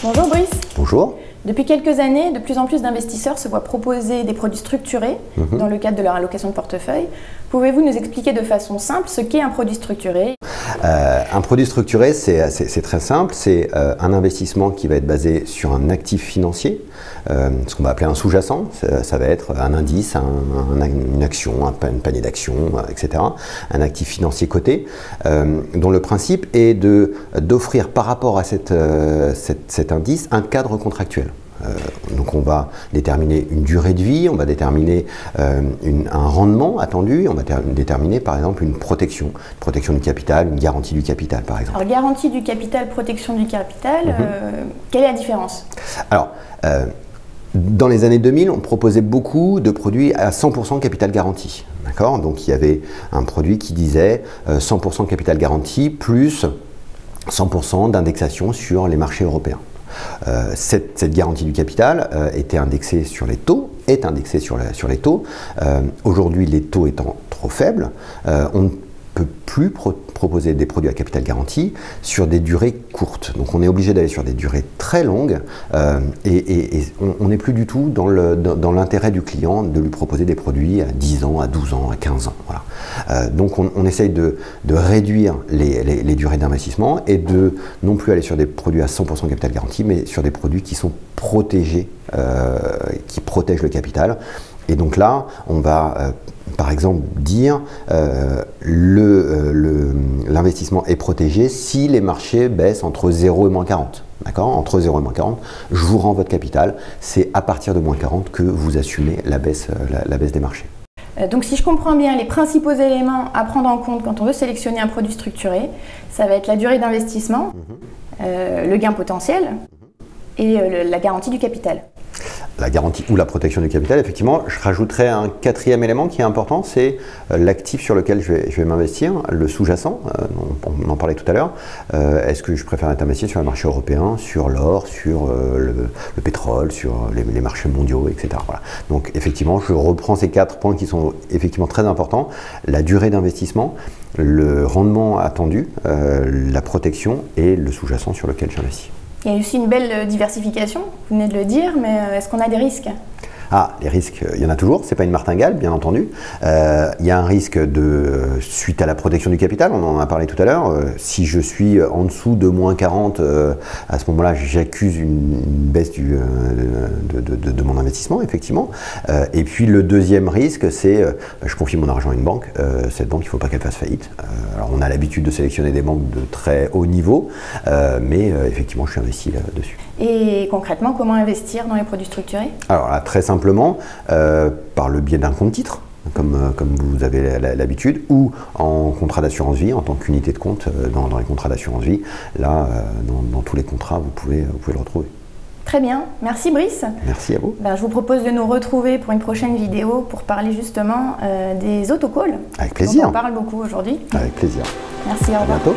Bonjour Brice. Bonjour. Depuis quelques années, de plus en plus d'investisseurs se voient proposer des produits structurés dans le cadre de leur allocation de portefeuille. Pouvez-vous nous expliquer de façon simple ce qu'est un produit structuré? Un produit structuré, c'est très simple. C'est un investissement qui va être basé sur un actif financier, ce qu'on va appeler un sous-jacent. Ça va être un indice, une action, un panier d'actions, etc. Un actif financier coté, dont le principe est d'offrir par rapport à cet indice un cadre contractuel. Donc on va déterminer une durée de vie, on va déterminer un rendement attendu, on va déterminer par exemple une protection du capital, une garantie du capital par exemple. Alors garantie du capital, protection du capital, quelle est la différence? Alors, dans les années 2000, on proposait beaucoup de produits à 100% capital garanti. D'accord ? Donc il y avait un produit qui disait 100% capital garanti plus 100% d'indexation sur les marchés européens. Cette garantie du capital était indexée sur les taux, est indexée sur les taux. Aujourd'hui, les taux étant trop faibles, on ne peut plus proposer des produits à capital garanti sur des durées courtes. Donc on est obligé d'aller sur des durées très longues et on n'est plus du tout dans l'intérêt du client de lui proposer des produits à 10 ans, à 12 ans, à 15 ans. Voilà. Donc on essaye de réduire les durées d'investissement et de non plus aller sur des produits à 100% capital garanti, mais sur des produits qui sont protégés, qui protègent le capital. Et donc là, on va par exemple dire l'investissement est protégé si les marchés baissent entre 0 et moins 40. D'accord ? Entre 0 et moins 40, je vous rends votre capital. C'est à partir de moins 40 que vous assumez la baisse des marchés. Donc si je comprends bien, les principaux éléments à prendre en compte quand on veut sélectionner un produit structuré, ça va être la durée d'investissement, le gain potentiel et la garantie du capital. La garantie ou la protection du capital, effectivement, je rajouterais un quatrième élément qui est important, c'est l'actif sur lequel je vais m'investir, le sous-jacent, on en parlait tout à l'heure. Est-ce que je préfère être investi sur le marché européen, sur l'or, sur le pétrole, sur les marchés mondiaux, etc. Voilà. Donc effectivement, je reprends ces 4 points qui sont effectivement très importants. La durée d'investissement, le rendement attendu, la protection et le sous-jacent sur lequel j'investis. Il y a aussi une belle diversification, vous venez de le dire, mais est-ce qu'on a des risques? Ah, les risques, il y en a toujours, c'est pas une martingale, bien entendu. Il y a un risque suite à la protection du capital, on en a parlé tout à l'heure. Si je suis en dessous de moins 40, à ce moment-là, j'accuse une baisse de mon investissement, effectivement. Et puis le deuxième risque, c'est je confie mon argent à une banque. Cette banque, il ne faut pas qu'elle fasse faillite. Alors on a l'habitude de sélectionner des banques de très haut niveau, mais effectivement, je suis investi là-dessus. Et concrètement, comment investir dans les produits structurés? Alors là, très simplement, par le biais d'un compte titre, comme vous avez l'habitude, ou en contrat d'assurance vie, en tant qu'unité de compte dans les contrats d'assurance vie. Là, dans tous les contrats, vous pouvez le retrouver. Très bien, merci Brice. Merci à vous. Je vous propose de nous retrouver pour une prochaine vidéo pour parler justement des autocalls. Avec plaisir. On parle beaucoup aujourd'hui. Avec plaisir. Merci, au revoir. À bientôt.